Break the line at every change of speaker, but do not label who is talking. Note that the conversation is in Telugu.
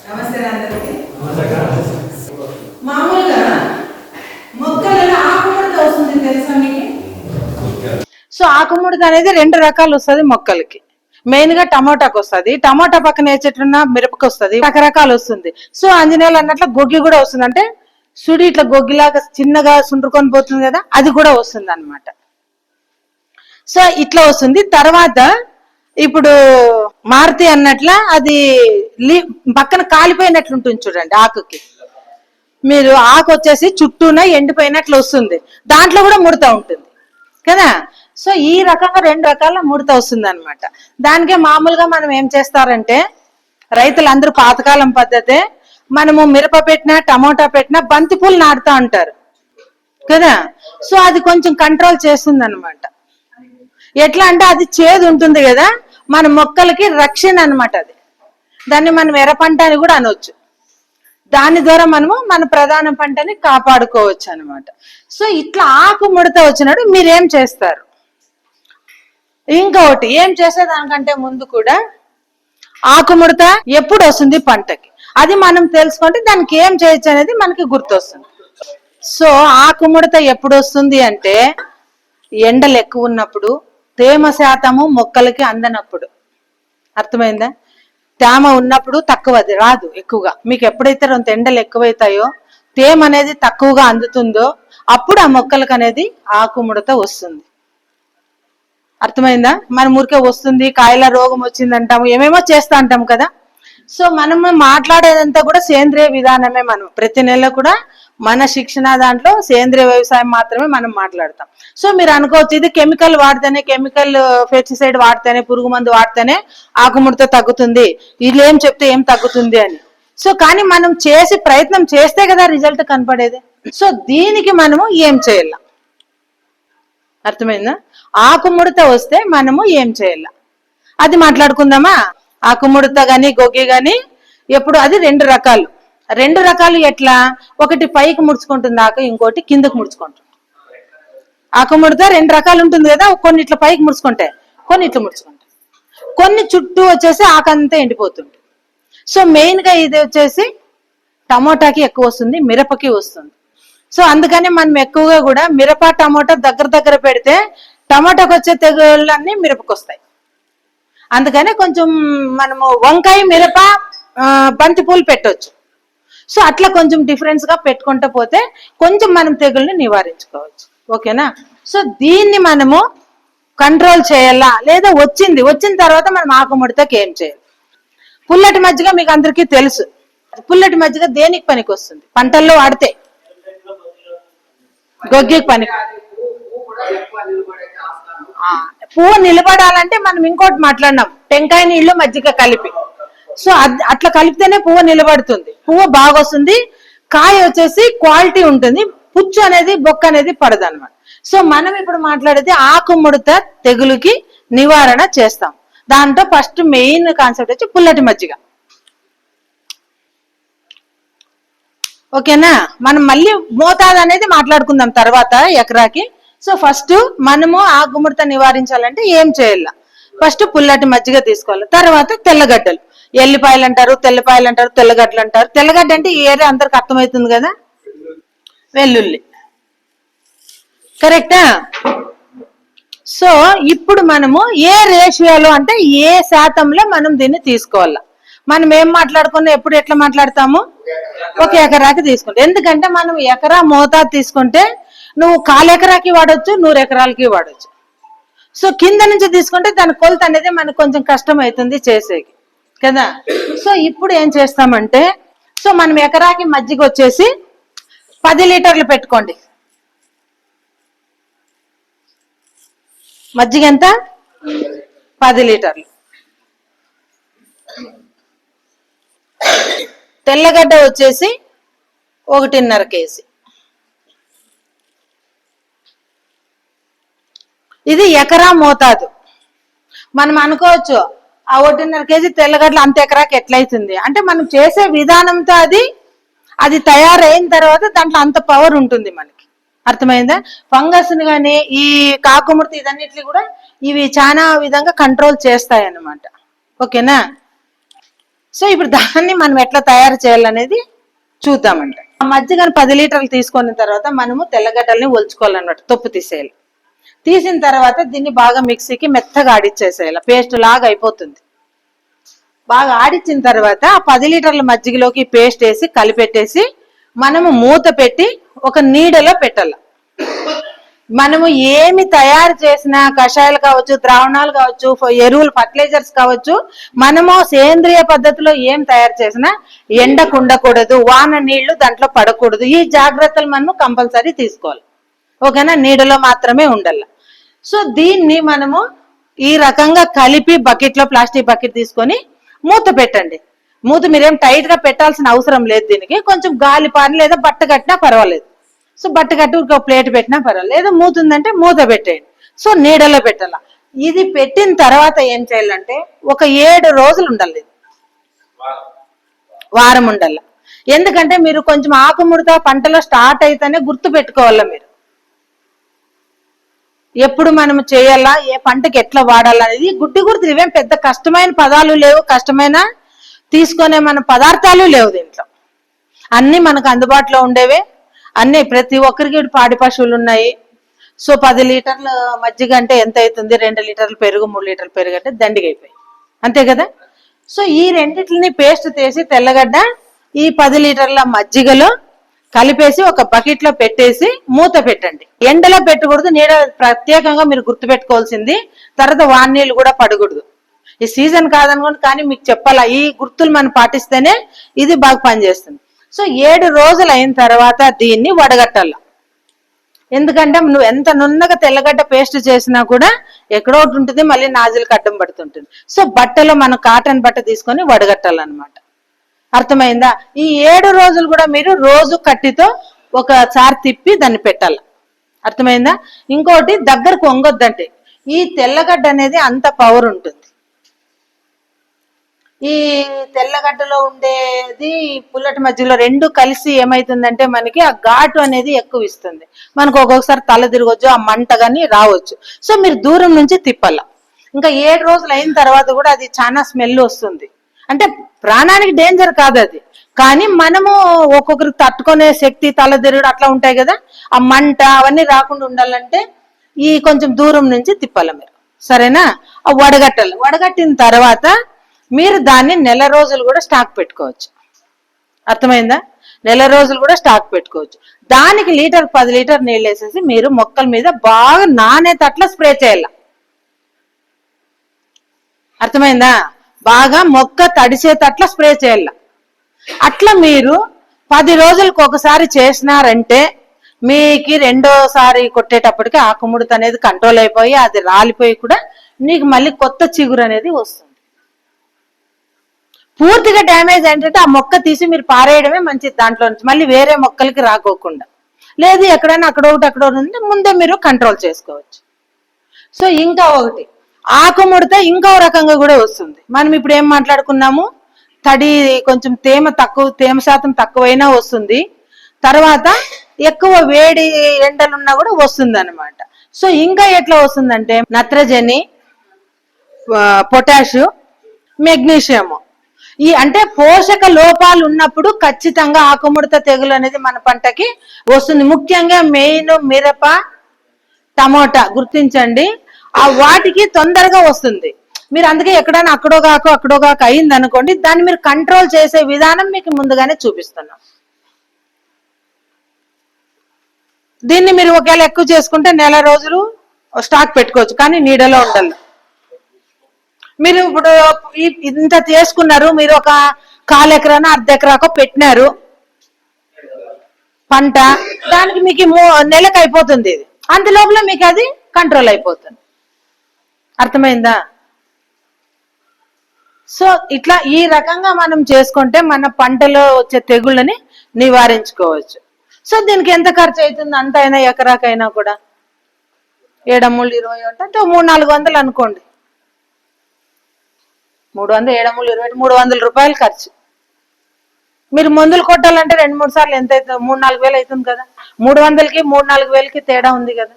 నమస్తే అందరికీ. మామూలుగా మొక్కలలో ఆకుముడత వస్తుంది తెలుసా మీకు? సో ఆకుముడత అనేది రెండు రకాలు వస్తుంది మొక్కలకి. మెయిన్ గా టమోటాకు వస్తుంది, టమోటా పక్కన ఏ చెట్లున్నా మిరపకి వస్తుంది, రకరకాలు వస్తుంది. సో ఆంజనేయులు అన్నట్లు గొగ్గి కూడా వస్తుంది. అంటే సుడి ఇట్లా గొగ్గిలాగా చిన్నగా సుండ్రుకొని పోతుంది కదా, అది కూడా వస్తుంది అన్నమాట. సో ఇట్లా వస్తుంది. తర్వాత ఇప్పుడు మారుతి అన్నట్ల అది పక్కన కాలిపోయినట్లు ఉంటుంది చూడండి ఆకుకి. మీరు ఆకు వచ్చేసి చుట్టూన ఎండిపోయినట్లు వస్తుంది, దాంట్లో కూడా ముడత ఉంటుంది కదా. సో ఈ రకంగా రెండు రకాల ముడత వస్తుంది అనమాట. దానికే మామూలుగా మనం ఏం చేస్తారంటే రైతులందరూ పాతకాలం పద్ధతే, మనము మిరప పెట్టినా టమోటా పెట్టినా బంతి పూలు నాటుతా ఉంటారు కదా. సో అది కొంచెం కంట్రోల్ చేస్తుంది అనమాట. ఎట్లా అంటే అది చేదు ఉంటుంది కదా, మన మొక్కలకి రక్షణ అనమాట. అది దాన్ని మనం ఎర్ర పంట అని కూడా అనవచ్చు. దాని ద్వారా మనము మన ప్రధాన పంటని కాపాడుకోవచ్చు అనమాట. సో ఇట్లా ఆకు ముడత వచ్చినప్పుడు మీరేం చేస్తారు? ఇంకొకటి ఏం చేసేదానికంటే ముందు కూడా ఆకు ముడత ఎప్పుడు వస్తుంది పంటకి, అది మనం తెలుసుకుంటే దానికి ఏం చేయొచ్చు అనేది మనకి గుర్తొస్తుంది. సో ఆకు ముడత ఎప్పుడు వస్తుంది అంటే ఎండలు ఎక్కువ ఉన్నప్పుడు, తేమ శాతము మొక్కలకి అందనప్పుడు. అర్థమైందా? తేమ ఉన్నప్పుడు తక్కువది రాదు ఎక్కువగా. మీకు ఎప్పుడైతే కొంత ఎండలు ఎక్కువైతాయో, తేమ అనేది తక్కువగా అందుతుందో అప్పుడు ఆ మొక్కలకు అనేది ఆకుముడత వస్తుంది. అర్థమైందా? మన ఊరికే వస్తుంది, కాయల రోగం వచ్చింది అంటాము, ఏమేమో చేస్తా అంటాం కదా. సో మనము మాట్లాడేదంతా కూడా సేంద్రియ విధానమే. మనం ప్రతి నెల కూడా మన శిక్షణ దాంట్లో సేంద్రియ వ్యవసాయం మాత్రమే మనం మాట్లాడతాం. సో మీరు అనుకోవచ్చు ఇది కెమికల్ వాడితేనే, కెమికల్ పెస్టిసైడ్ వాడితేనే, పురుగు మందు వాడితేనే ఆకుముడత తగ్గుతుంది, వీళ్ళు ఏం చెప్తే ఏం తగ్గుతుంది అని. సో కానీ మనం చేసి ప్రయత్నం చేస్తే కదా రిజల్ట్ కనపడేది. సో దీనికి మనము ఏం చేయాల? అర్థమైందా? ఆకుముడత వస్తే మనము ఏం చేయాల అది మాట్లాడుకుందామా. ఆకుముడత గాని గొగ్గి గాని ఎప్పుడు అది రెండు రకాలు. రెండు రకాలు ఎట్లా? ఒకటి పైకి ముడుచుకుంటుంది ఆకు, ఇంకోటి కిందకు ముడుచుకుంటుంది. ఆకుముడత రెండు రకాలు ఉంటుంది కదా, కొన్ని ఇట్లా పైకి ముడుచుకుంటాయి, కొన్ని ఇట్లా ముడుచుకుంటాయి, కొన్ని చుట్టూ వచ్చేసి ఆకంతా ఎండిపోతుంది. సో మెయిన్ గా ఇది వచ్చేసి టమోటాకి ఎక్కువ వస్తుంది, మిరపకి వస్తుంది. సో అందుకని మనం ఎక్కువగా కూడా మిరప టమోటా దగ్గర దగ్గర పెడితే టమోటాకు వచ్చే తెగుళ్ళన్నీ మిరపకు వస్తాయి. అందుకని కొంచెం మనము వంకాయ మిరప బంతి పూలు పెట్టవచ్చు. సో అట్లా కొంచెం డిఫరెన్స్ గా పెట్టుకుంటూ పోతే కొంచెం మనం తెగుల్ని నివారించుకోవచ్చు. ఓకేనా? సో దీన్ని మనము కంట్రోల్ చేయాలా లేదా? వచ్చిన తర్వాత మనం ఆకుముడతకి ఏం చేయాలి? పుల్లటి మజ్జిగ మీకు అందరికీ తెలుసు. పుల్లటి మజ్జిగ దేనికి పనికి వస్తుంది? పంటల్లో వాడితే గొగ్గికి పనికి. పువ్వు నిలబడాలంటే మనం ఇంకోటి మాట్లాడినాం, టెంకాయ నీళ్లు మజ్జిగ కలిపి. సో అట్లా కలిపితేనే పువ్వు నిలబడుతుంది, పువ్వు బాగా వస్తుంది, కాయ వచ్చేసి క్వాలిటీ ఉంటుంది, పుచ్చు అనేది బొక్క అనేది పడదు అనమాట. సో మనం ఇప్పుడు మాట్లాడేది ఆకుముడత తెగులుకి నివారణ చేస్తాం. దాంట్లో ఫస్ట్ మెయిన్ కాన్సెప్ట్ వచ్చి పుల్లటి మజ్జిగ. ఓకేనా? మనం మళ్ళీ మోతాదు అనేది మాట్లాడుకుందాం తర్వాత ఎకరాకి. సో ఫస్ట్ మనము ఆకుముడత నివారించాలంటే ఏం చేయాల? ఫస్ట్ పుల్లటి మజ్జిగ తీసుకోవాలి. తర్వాత తెల్లగడ్డలు, ఎల్లిపాయలు అంటారు, తెల్లపాయలు అంటారు, తెల్లగడ్డలు అంటారు. తెల్లగడ్డ అంటే ఈ ఏరియా అందరికి అర్థమవుతుంది కదా, వెల్లుల్లి. కరెక్టా? సో ఇప్పుడు మనము ఏ రేషియోలో అంటే ఏ శాతంలో మనం దీన్ని తీసుకోవాలా? మనం ఏం మాట్లాడుకున్నా ఎప్పుడు ఎట్లా మాట్లాడతాము? ఒక ఎకరాకి తీసుకుంటే. ఎందుకంటే మనం ఎకరా మోతాదు తీసుకుంటే నువ్వు 1/4 ఎకరాకి వాడచ్చు, 100 ఎకరాలకి వాడచ్చు. సో కింద నుంచి తీసుకుంటే దాని కొలత అనేది మనకు కొంచెం కష్టం అవుతుంది చేసేకి కదా. సో ఇప్పుడు ఏం చేస్తామంటే, సో మనం ఎకరాకి మజ్జిగ వచ్చేసి 10 లీటర్లు పెట్టుకోండి. మజ్జిగ ఎంత? 10 లీటర్లు. తెల్లగడ్డ వచ్చేసి 1.5 కేజీ. ఇది ఎకరా మోతాదు. మనం అనుకోవచ్చు ఆ 1.5 కేజీ తెల్లగడ్డలు అంత ఎకరాకి ఎట్లయితుంది అంటే, మనం చేసే విధానంతో అది తయారైన తర్వాత దాంట్లో అంత పవర్ ఉంటుంది మనకి. అర్థమైందా? ఫంగస్ ని కానీ ఈ కాకుముడత ఇదన్నిటిని కూడా ఇవి చాలా విధంగా కంట్రోల్ చేస్తాయి అన్నమాట. ఓకేనా? సో ఇప్పుడు దాన్ని మనం ఎట్లా తయారు చేయాలనేది చూద్దామంట. ఆ మజ్జిగను 10 లీటర్లు తీసుకున్న తర్వాత మనము తెల్లగడ్డల్ని ఒలుచుకోవాలన్నమాట, తొప్పు తీసేయాలి. తీసిన తర్వాత దీన్ని బాగా మిక్సీకి మెత్తగా ఆడిచ్చేసేయాలి, పేస్ట్ లాగా అయిపోతుంది. బాగా ఆడిచ్చిన తర్వాత ఆ 10 లీటర్ల మజ్జిగలోకి పేస్ట్ వేసి కలిపెట్టేసి మనము మూత పెట్టి ఒక నీడలో పెట్టాలి. మనము ఏమి తయారు చేసినా, కషాయాలు కావచ్చు, ద్రావణాలు కావచ్చు, ఎరువులు, ఫర్టిలైజర్స్ కావచ్చు, మనము సేంద్రియ పద్ధతిలో ఏం తయారు చేసినా ఎండకు ఉండకూడదు, వాన నీళ్లు దాంట్లో పడకూడదు. ఈ జాగ్రత్తలు మనము కంపల్సరీ తీసుకోవాలి. ఓకేనా, నీడలో మాత్రమే ఉండాలి. సో దీన్ని మనము ఈ రకంగా కలిపి బకెట్లో, ప్లాస్టిక్ బకెట్ తీసుకొని మూత పెట్టండి. మూత మీరేం టైట్ గా పెట్టాల్సిన అవసరం లేదు. దీనికి కొంచెం గాలి పారి లేదా బట్ట కట్టినా పర్వాలేదు. సో బట్ట కట్టి ఒక ప్లేట్ పెట్టినా పర్వాలేదు. లేదా మూత ఉందంటే మూత పెట్టేయండి. సో నీడలో పెట్టాల. ఇది పెట్టిన తర్వాత ఏం చేయాలంటే ఒక 7 రోజులు ఉండాలి, వారం ఉండాల. ఎందుకంటే మీరు కొంచెం ఆకుముడత పంటలో స్టార్ట్ అయితేనే గుర్తు పెట్టుకోవాలా మీరు ఎప్పుడు మనం చేయాలా, ఏ పంటకి ఎట్లా వాడాలా అనేది గుడ్డి గుర్తులు. ఇవేం పెద్ద కష్టమైన పదాలు లేవు, కష్టమైన తీసుకునే మన పదార్థాలు లేవు. దీంట్లో అన్ని మనకు అందుబాటులో ఉండేవే. అన్ని ప్రతి ఒక్కరికి పాడి పశువులు ఉన్నాయి. సో 10 లీటర్ల మజ్జిగ అంటే ఎంత అవుతుంది? 2 లీటర్ల పెరుగు, 3 లీటర్ల పెరుగు అంటే దండిగా అయిపోయి, అంతే కదా. సో ఈ రెండిటిని పేస్ట్ చేసి తెల్లగడ్డ ఈ 10 లీటర్ల మజ్జిగలో కలిపేసి ఒక బకెట్ లో పెట్టేసి మూత పెట్టండి. ఎండలో పెట్టకూడదు, నీడ ప్రత్యేకంగా మీరు గుర్తు పెట్టుకోవాల్సింది. తర్వాత వాన్నీళ్ళు కూడా పడకూడదు. ఈ సీజన్ కాదనుకోండి, కానీ మీకు చెప్పాలా, ఈ గుర్తులు మనం పాటిస్తేనే ఇది బాగా పనిచేస్తుంది. సో 7 రోజులు అయిన తర్వాత దీన్ని వడగట్టాల. ఎందుకంటే నువ్వు ఎంత నున్నగా తెల్లగడ్డ పేస్ట్ చేసినా కూడా ఎక్కడో ఒకటి ఉంటుంది, మళ్ళీ నాజిల్కి అడ్డం పడుతుంటుంది. సో బట్టలో మనం కాటన్ బట్ట తీసుకొని వడగట్టాలన్నమాట. అర్థమైందా? ఈ 7 రోజులు కూడా మీరు రోజు కట్టితో ఒకసారి తిప్పి దాన్ని పెట్టాలి. అర్థమైందా? ఇంకోటి దగ్గరకు వంగొద్దంటే, ఈ తెల్లగడ్డ అనేది అంత పవర్ ఉంటుంది. ఈ తెల్లగడ్డలో ఉండేది పుల్లటి మధ్యలో రెండు కలిసి ఏమైతుందంటే మనకి ఆ ఘాటు అనేది ఎక్కువ ఇస్తుంది. మనకు ఒక్కొక్కసారి తల తిరగొచ్చు, ఆ మంట గాని రావచ్చు. సో మీరు దూరం నుంచి తిప్పాల. ఇంకా 7 రోజులు అయిన తర్వాత కూడా అది చాలా స్మెల్ వస్తుంది. అంటే ప్రాణానికి డేంజర్ కాదు అది, కానీ మనము ఒక్కొక్కరికి తట్టుకునే శక్తి, తల తిరుగుడు అట్లా ఉంటాయి కదా, ఆ మంట అవన్నీ రాకుండా ఉండాలంటే ఈ కొంచెం దూరం నుంచి తిప్పాలి మీరు. సరేనా? ఆ వడగట్టాలి. వడగట్టిన తర్వాత మీరు దాన్ని నెల రోజులు కూడా స్టాక్ పెట్టుకోవచ్చు. అర్థమైందా? నెల రోజులు కూడా స్టాక్ పెట్టుకోవచ్చు. దానికి 10 లీటర్ నీళ్ళు వేసేసి మీరు మొక్కల మీద బాగా నానేటట్లా స్ప్రే చేయాల. అర్థమైందా? బాగా మొక్క తడిసేటట్లా స్ప్రే చేయాల. అట్లా మీరు 10 రోజులకు ఒకసారి చేసినారంటే మీకు రెండోసారి కొట్టేటప్పటికి ఆకుముడత అనేది కంట్రోల్ అయిపోయి అది రాలిపోయి కూడా నీకు మళ్ళీ కొత్త చిగురు అనేది వస్తుంది. పూర్తిగా డ్యామేజ్ ఏంటంటే ఆ మొక్క తీసి మీరు పారేయడమే మంచిది, దాంట్లో నుంచి మళ్ళీ వేరే మొక్కలకి రాకోకుండా. లేదు ఎక్కడైనా అక్కడ ఉంటే ముందే మీరు కంట్రోల్ చేసుకోవచ్చు. సో ఇంకా ఒకటి, ఆకుముడత ఇంకో రకంగా కూడా వస్తుంది. మనం ఇప్పుడు ఏం మాట్లాడుకున్నాము, తడి కొంచెం తేమ శాతం తక్కువైనా వస్తుంది, తర్వాత ఎక్కువ వేడి ఎండలున్నా కూడా వస్తుంది అనమాట. సో ఇంకా ఎట్లా వస్తుందంటే నత్రజని, పొటాషు, మెగ్నీషియము, ఈ అంటే పోషక లోపాలు ఉన్నప్పుడు ఖచ్చితంగా ఆకుముడత తెగులు అనేది మన పంటకి వస్తుంది. ముఖ్యంగా మెయిన్ మిరప, టమోటా గుర్తించండి, ఆ వాటికి తొందరగా వస్తుంది. మీరు అందుకే ఎక్కడైనా అక్కడోగాక అయింది అనుకోండి, దాన్ని మీరు కంట్రోల్ చేసే విధానం మీకు ముందుగానే చూపిస్తున్నాం. దీన్ని మీరు ఒకవేళ ఎక్కువ చేసుకుంటే నెల రోజులు స్టాక్ పెట్టుకోవచ్చు, కానీ నీడలో ఉండాలి. మీరు ఇప్పుడు ఇంత చేసుకున్నారు, మీరు ఒక 1/4 ఎకరానో 1/2 ఎకరాకో పెట్టినారు పంట, దానికి మీకు నెలకు అయిపోతుంది. ఇది అంతలోపల మీకు అది కంట్రోల్ అయిపోతుంది. అర్థమైందా? సో ఇట్లా ఈ రకంగా మనం చేసుకుంటే మన పంటలో వచ్చే తెగుళ్ళని నివారించుకోవచ్చు. సో దీనికి ఎంత ఖర్చు అవుతుంది? అంత అయినా ఎకరాకైనా కూడా 7/20 అంటే 300-400 అనుకోండి. 300 7/20 300 రూపాయలు ఖర్చు. మీరు మందులు కొట్టాలంటే 2-3 సార్లు ఎంత అవుతుంది? 3-4 వేలు అవుతుంది కదా. 300కి 3-4 వేలకి తేడా ఉంది కదా.